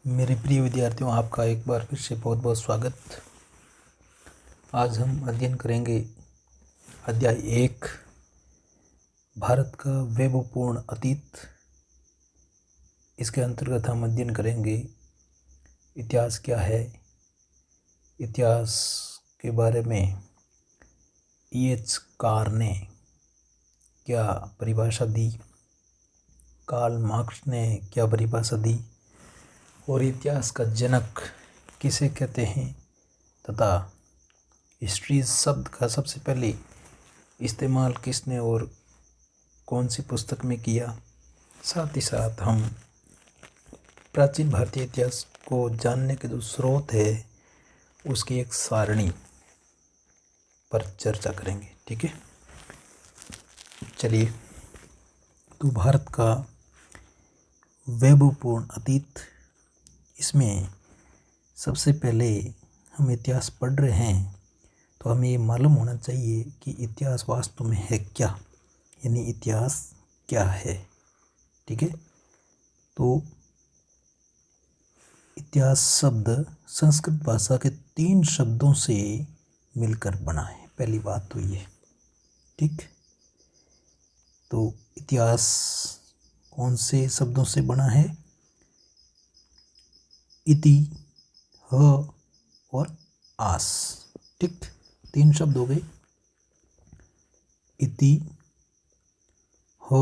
मेरे प्रिय विद्यार्थियों, आपका एक बार फिर से बहुत बहुत स्वागत। आज हम अध्ययन करेंगे अध्याय 1, भारत का वैभवपूर्ण अतीत। इसके अंतर्गत हम अध्ययन करेंगे इतिहास क्या है, इतिहास के बारे में E.H. कार ने क्या परिभाषा दी, कार्ल मार्क्स ने क्या परिभाषा दी, और इतिहास का जनक किसे कहते हैं तथा हिस्ट्री शब्द का सबसे पहले इस्तेमाल किसने और कौन सी पुस्तक में किया। साथ ही साथ हम प्राचीन भारतीय इतिहास को जानने के जो स्रोत है उसकी एक सारणी पर चर्चा करेंगे। ठीक है, चलिए। तो भारत का वैभवपूर्ण अतीत, इसमें सबसे पहले हम इतिहास पढ़ रहे हैं तो हमें ये मालूम होना चाहिए कि इतिहास वास्तव में है क्या, यानी इतिहास क्या है। ठीक है, तो इतिहास शब्द संस्कृत भाषा के 3 शब्दों से मिलकर बना है। पहली बात तो ये। ठीक, तो इतिहास कौन से शब्दों से बना है? इति, ह और आस। ठीक, 3 शब्द हो गए, इति, ह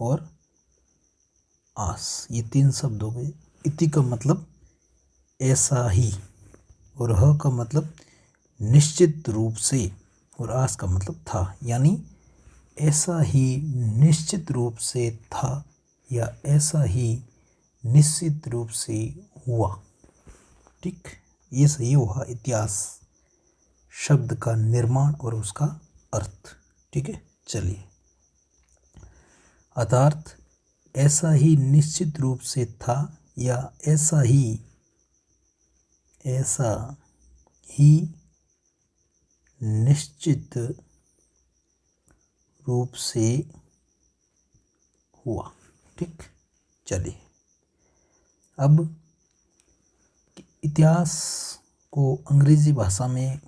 और आस। ये 3 शब्द हो गए। इति का मतलब ऐसा ही, और ह का मतलब निश्चित रूप से, और आस का मतलब था, यानी ऐसा ही निश्चित रूप से था या ऐसा ही निश्चित रूप से हुआ। ठीक, ये सही हुआ इतिहास शब्द का निर्माण और उसका अर्थ। ठीक है, चलिए। अर्थात ऐसा ही निश्चित रूप से था या ऐसा ही निश्चित रूप से हुआ। ठीक, चलिए। अब इतिहास को अंग्रेजी भाषा में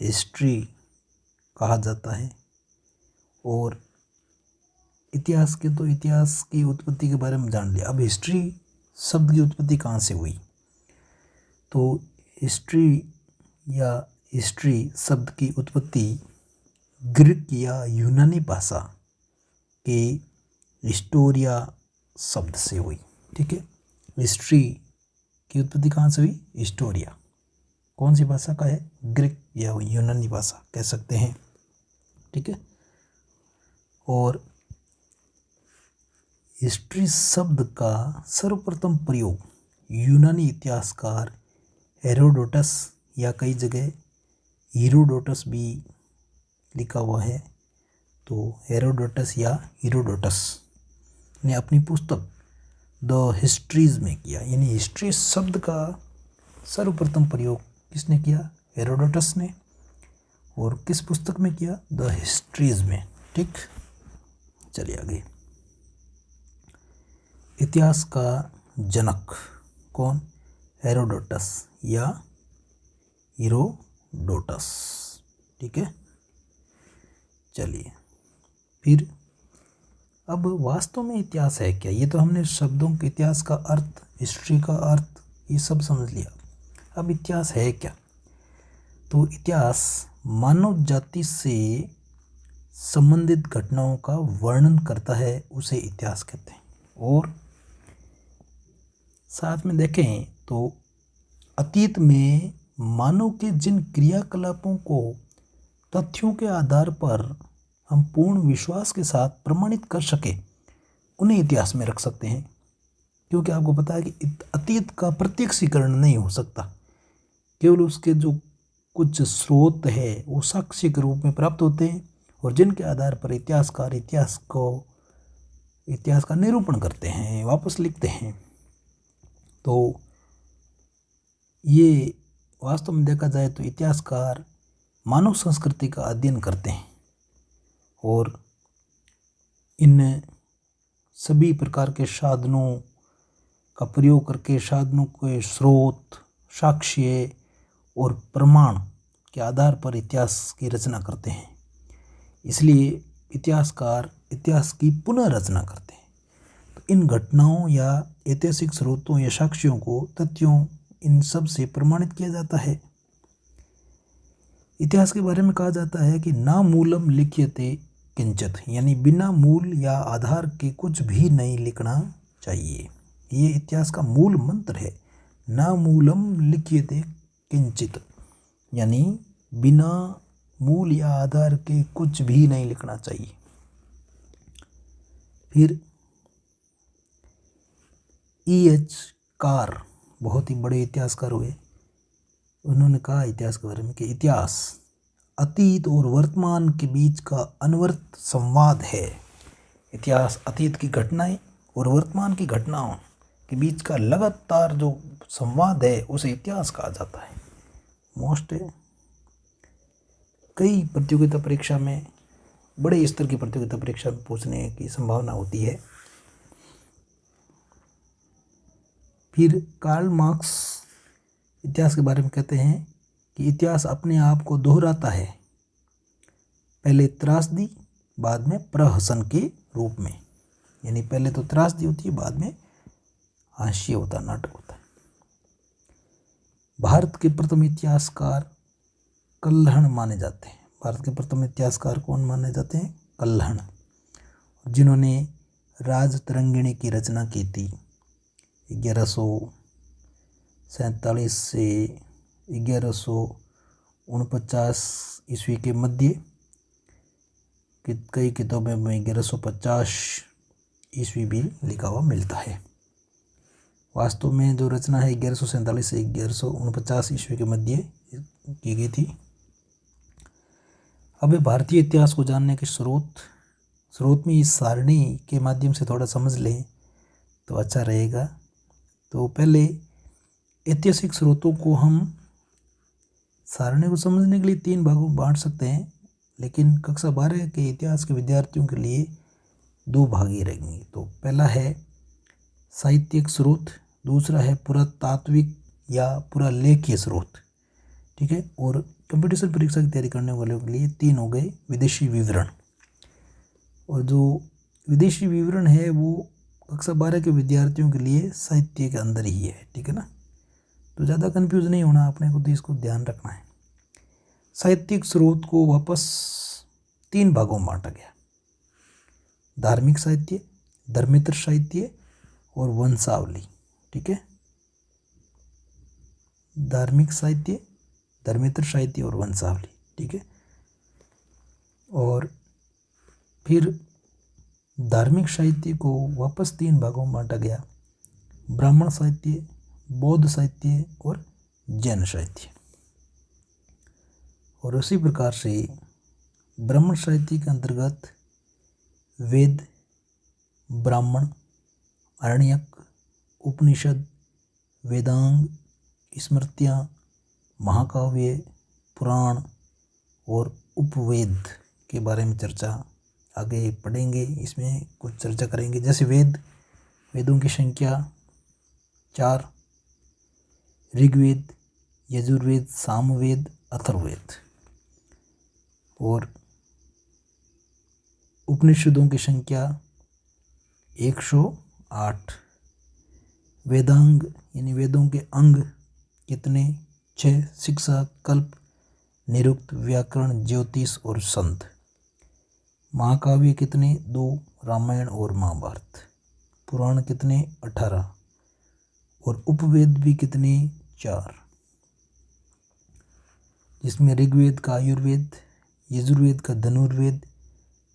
हिस्ट्री कहा जाता है, और इतिहास की उत्पत्ति के बारे में जान लिया। अब हिस्ट्री शब्द की उत्पत्ति कहाँ से हुई? तो हिस्ट्री शब्द की उत्पत्ति ग्रीक या यूनानी भाषा के हिस्टोरिया शब्द से हुई। ठीक है, हिस्ट्री की उत्पत्ति कहाँ से हुई? हिस्टोरिया। कौन सी भाषा का है? ग्रीक या यूनानी भाषा कह सकते हैं। ठीक है, और हिस्ट्री शब्द का सर्वप्रथम प्रयोग यूनानी इतिहासकार हेरोडोटस, या कई जगह हीरोडोटस भी लिखा हुआ है, तो हेरोडोटस या हीरोडोटस ने अपनी पुस्तक द हिस्ट्रीज में किया। यानी हिस्ट्री शब्द का सर्वप्रथम प्रयोग किसने किया? हेरोडोटस ने। और किस पुस्तक में किया? द हिस्ट्रीज में। ठीक, चलिए आगे। इतिहास का जनक कौन? हेरोडोटस या हीरोडोटस। ठीक है, चलिए। फिर अब वास्तव में इतिहास है क्या? ये तो हमने शब्दों के इतिहास का अर्थ, हिस्ट्री का अर्थ, ये सब समझ लिया। अब इतिहास है क्या? तो इतिहास मानव जाति से संबंधित घटनाओं का वर्णन करता है, उसे इतिहास कहते हैं। और साथ में देखें तो अतीत में मानव के जिन क्रियाकलापों को तथ्यों के आधार पर हम पूर्ण विश्वास के साथ प्रमाणित कर सके, उन्हें इतिहास में रख सकते हैं। क्योंकि आपको पता है कि अतीत का प्रत्यक्षीकरण नहीं हो सकता, केवल उसके जो कुछ स्रोत है वो साक्ष्य के रूप में प्राप्त होते हैं, और जिनके आधार पर इतिहासकार इतिहास का निरूपण करते हैं, वापस लिखते हैं। तो ये वास्तव में देखा जाए तो इतिहासकार मानव संस्कृति का अध्ययन करते हैं, और इन सभी प्रकार के साधनों का प्रयोग करके साधनों के स्रोत, साक्ष्य और प्रमाण के आधार पर इतिहास की रचना करते हैं। इसलिए इतिहासकार इतिहास की पुनः रचना करते हैं। तो इन घटनाओं या ऐतिहासिक स्रोतों या साक्ष्यों को, तथ्यों, इन सब से प्रमाणित किया जाता है। इतिहास के बारे में कहा जाता है कि ना मूलम लिख्यते किंचित, यानी बिना मूल या आधार के कुछ भी नहीं लिखना चाहिए। ये इतिहास का मूल मंत्र है, ना मूलम लिख्यते किंचित, यानी बिना मूल या आधार के कुछ भी नहीं लिखना चाहिए। फिर E.H. कार बहुत ही बड़े इतिहासकार हुए। उन्होंने कहा इतिहास के बारे में कि इतिहास अतीत और वर्तमान के बीच का अनवरत संवाद है। इतिहास अतीत की घटनाएं और वर्तमान की घटनाओं के बीच का लगातार जो संवाद है उसे इतिहास कहा जाता है। मोस्ट कई प्रतियोगिता परीक्षा में, बड़े स्तर की प्रतियोगिता परीक्षा में पूछने की संभावना होती है। फिर कार्ल मार्क्स इतिहास के बारे में कहते हैं कि इतिहास अपने आप को दोहराता है, पहले त्रासदी बाद में प्रहसन के रूप में, यानी पहले तो त्रासदी होती है, बाद में हास्य होता है, नाटक होता है। भारत के प्रथम इतिहासकार कल्हण माने जाते हैं। भारत के प्रथम इतिहासकार कौन माने जाते हैं? कल्हण, जिन्होंने राजतरंगिणी की रचना की थी 1147 से 1149 ईस्वी के मध्य। कई किताबों में 1150 ईस्वी भी लिखा हुआ मिलता है। वास्तव में जो रचना है 1147 से 1149 ईस्वी के मध्य की गई थी। अब भारतीय इतिहास को जानने के स्रोत में इस सारणी के माध्यम से थोड़ा समझ लें तो अच्छा रहेगा। तो पहले ऐतिहासिक स्रोतों को हम सारणी को समझने के लिए 3 भागों में बांट सकते हैं, लेकिन कक्षा 12 के इतिहास के विद्यार्थियों के लिए 2 भाग ही रहेंगे। तो पहला है साहित्यिक स्रोत, दूसरा है पुरातात्विक या पुरालेखीय स्रोत, ठीक है। और कंपटीशन परीक्षा की तैयारी करने वालों के लिए 3 हो गए विदेशी विवरण। और जो विदेशी विवरण है वो कक्षा 12 के विद्यार्थियों के लिए साहित्य के अंदर ही है, ठीक है ना। तो ज़्यादा कंफ्यूज नहीं होना अपने को, तो इसको ध्यान रखना है। साहित्यिक स्रोत को वापस 3 भागों में बांटा गया, धार्मिक साहित्य, धर्मेतर साहित्य और वंशावली, ठीक है। धार्मिक साहित्य, धर्मेतर साहित्य और वंशावली, ठीक है। और फिर धार्मिक साहित्य को वापस 3 भागों में बांटा गया, ब्राह्मण साहित्य, बौद्ध साहित्य और जैन साहित्य। और उसी प्रकार से ब्राह्मण साहित्य के अंतर्गत वेद, ब्राह्मण, आरण्यक, उपनिषद, वेदांग, स्मृतियाँ, महाकाव्य, पुराण और उपवेद के बारे में चर्चा आगे पढ़ेंगे। इसमें कुछ चर्चा करेंगे, जैसे वेदों की संख्या 4, ऋग्वेद, यजुर्वेद, सामवेद, अथर्ववेद। और उपनिषदों की संख्या 108। वेदांग यानी वेदों के अंग कितने? 6, शिक्षा, कल्प, निरुक्त, व्याकरण, ज्योतिष और संत। महाकाव्य कितने? 2, रामायण और महाभारत। पुराण कितने? 18। और उपवेद भी कितने? 4, जिसमें ऋग्वेद का आयुर्वेद, यजुर्वेद का धनुर्वेद,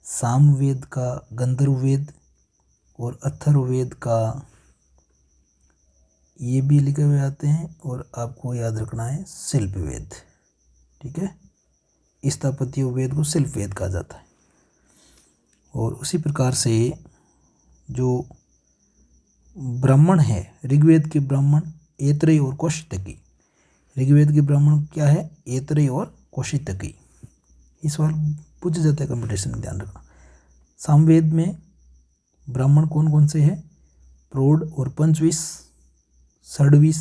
सामवेद का गंधर्ववेद और अथर्ववेद का ये भी लिखे हुए आते हैं। और आपको याद रखना है शिल्पवेद, ठीक है। स्थापत्य वेद को शिल्पवेद कहा जाता है। और उसी प्रकार से जो ब्राह्मण है, ऋग्वेद के ब्राह्मण ऐतरेय और कौशितकी। ऋग्वेद के ब्राह्मण क्या है? ऐतरेय और कौशितकी। इस सवाल पूछे जाते हैं कंपटीशन में, ध्यान रखना। सामवेद में ब्राह्मण कौन कौन से हैं? प्रौढ़ और पंचविश, षड्विश,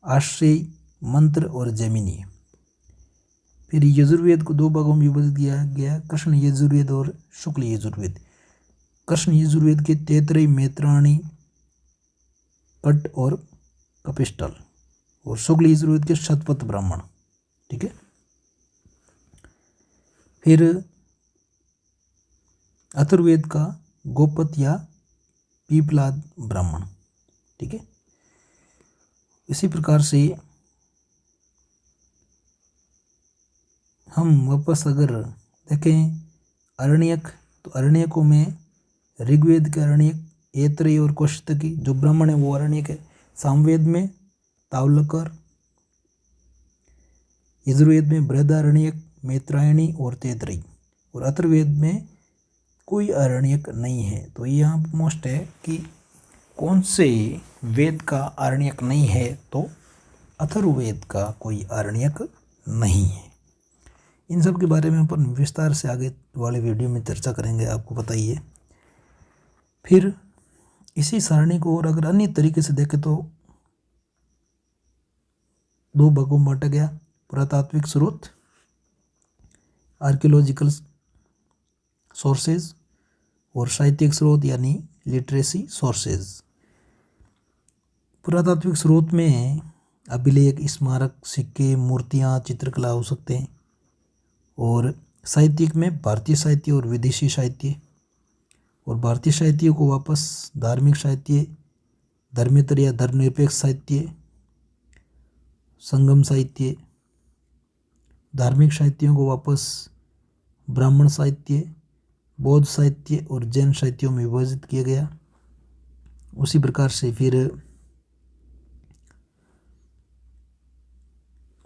आश्रय, मंत्र और जैमिनी। फिर यजुर्वेद को दो भागों में विभाजित किया गया, कृष्ण यजुर्वेद और शुक्ल यजुर्वेद। कृष्ण यजुर्वेद के तैतरेय, मैत्रायणी, कट और कपिस्टल, और शुक्ल यजुर्वेद के शतपथ ब्राह्मण। ठीक है। फिर अथर्ववेद का गोपत या पीपलाद ब्राह्मण। ठीक है। इसी प्रकार से हम वापस अगर देखें अरण्यक, तो अरण्यकों में ऋग्वेद के अरण्यक, ऐतरेय और कौशिकी, जो ब्राह्मण है वो अरण्यक है। सामवेद में तावलकर, यजुर्वेद में बृहदारण्यक, मैत्रायणी और तैतरेय, और अथर्ववेद में कोई अरण्यक नहीं है। तो यहाँ मोस्ट है कि कौन से वेद का अरण्यक नहीं है, तो अथर्ववेद का कोई अरण्यक नहीं है। इन सब के बारे में अपन विस्तार से आगे वाले वीडियो में चर्चा करेंगे, आपको पता ही है। फिर इसी सारणी को और अगर अन्य तरीके से देखें तो दो भागों में बांटा गया, पुरातात्विक स्रोत, आर्कियोलॉजिकल सोर्सेज, और साहित्यिक स्रोत यानी लिटरेसी सोर्सेज। पुरातात्विक स्रोत में अभिलेख, स्मारक, सिक्के, मूर्तियाँ, चित्रकला हो सकते हैं, और साहित्यिक में भारतीय साहित्य और विदेशी साहित्य, और भारतीय साहित्य को वापस धार्मिक साहित्य, धर्मेतर या धर्मनिरपेक्ष साहित्य, संगम साहित्य, धार्मिक साहित्यों को वापस ब्राह्मण साहित्य, बौद्ध साहित्य और जैन साहित्यों में विभाजित किया गया। उसी प्रकार से फिर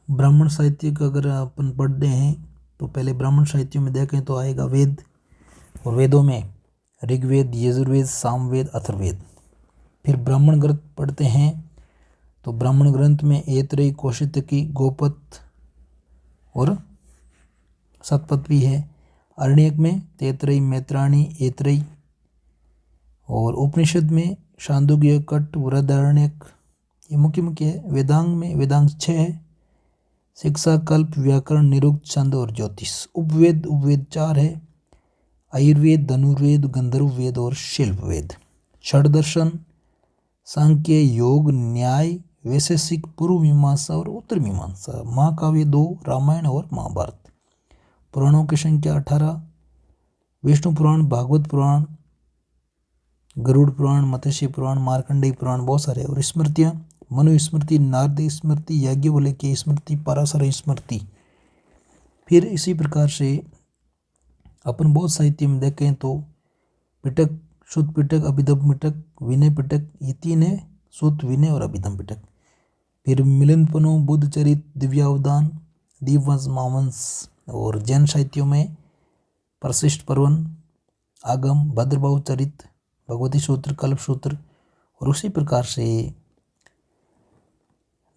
ब्राह्मण साहित्य का अगर अपन पढ़ते हैं तो पहले ब्राह्मण साहित्यों में देखें तो आएगा वेद, और वेदों में ऋग्वेद, यजुर्वेद, सामवेद, अथर्ववेद। फिर ब्राह्मण ग्रंथ पढ़ते हैं तो ब्राह्मण ग्रंथ में ऐतरेय, कौशिकी, गोपत और शतपथ भी है। अरण्यक में तैतरेय, मैत्रायणी, ऐतरेय, और उपनिषद में छांदोग्य, कट, बृहदारण्यक, ये मुख्य मुख्य है। वेदांग में वेदांग 6 है, शिक्षा, कल्प, व्याकरण, निरुक्त, छंद और ज्योतिष। उपवेद 4 है, आयुर्वेद, धनुर्वेद, गंधर्व वेद और शिल्प वेद। षड्दर्शन, सांख्य, योग, न्याय, वैशेषिक, पूर्व मीमांसा और उत्तर मीमांसा। महाकाव्य 2, रामायण और महाभारत। पुराणों की संख्या 18, विष्णु पुराण, भागवत पुराण, गरुड़ पुराण, मत्स्य पुराण, मार्कंडेय पुराण, बहुत सारे। और स्मृतियाँ, मनु स्मृति, नारद स्मृति, याज्ञवल्क्य स्मृति, पराशर स्मृति। फिर इसी प्रकार से अपन बहुत साहित्य में देखें तो पिटक, शुद्ध पिटक, अभिधम पिटक, विनय पिटक, ये 3 है, शुद्ध, विनय और अभिधम पिटक। फिर मिलिंदपनो, बुद्ध चरित, दिव्यावदान, दीपवंश, महावंश। और जैन साहित्यों में प्रशिष्ट पर्वन, आगम, भद्रबाहु चरित, भगवती सूत्र, कल्प सूत्र। और उसी प्रकार से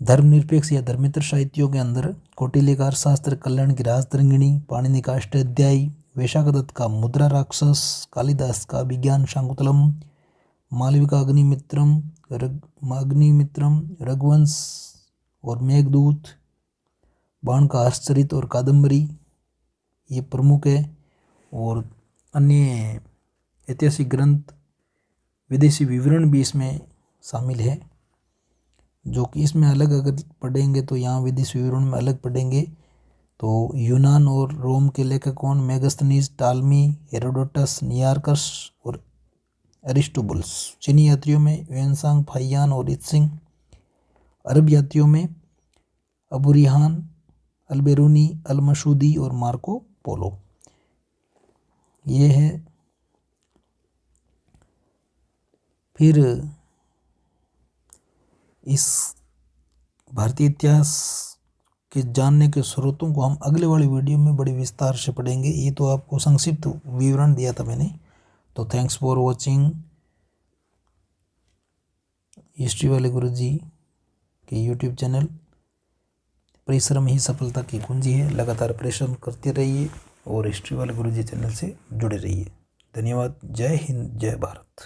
धर्मनिरपेक्ष या धर्मेतर साहित्यों के अंदर कौटिल्यकार शास्त्र, कल्याण की राजतरंगिणी, पाणिनि का अष्टाध्यायी, वैशाखदत्त का मुद्रा राक्षस, कालिदास का विज्ञान शाकुंतलम, मालविका का अग्निमित्रम, रघुवंश और मेघदूत, बाण का हर्षचरित और कादम्बरी, ये प्रमुख है। और अन्य ऐतिहासिक ग्रंथ, विदेशी विवरण भी इसमें शामिल है, जो कि इसमें अलग अगर पढ़ेंगे तो यहाँ विदेशी विवरण में अलग पढ़ेंगे तो यूनान और रोम के लेखक कौन, मेगास्थनीज, टालमी, हेरोडोटस, नियार्कस और अरिस्टोबुलस। चीनी यात्रियों में युएनसांग, फाहियान और इत्सिंग। अरब यात्रियों में अबू रिहान, अलबेरूनी, अलमशूदी और मार्को पोलो। ये है। फिर इस भारतीय इतिहास के जानने के स्रोतों को हम अगले वाले वीडियो में बड़ी विस्तार से पढ़ेंगे। ये तो आपको संक्षिप्त विवरण दिया था मैंने। तो थैंक्स फॉर वॉचिंग। हिस्ट्री वाले गुरुजी के यूट्यूब चैनल। परिश्रम ही सफलता की कुंजी है। लगातार परिश्रम करते रहिए और हिस्ट्री वाले गुरुजी चैनल से जुड़े रहिए। धन्यवाद। जय हिंद, जय भारत।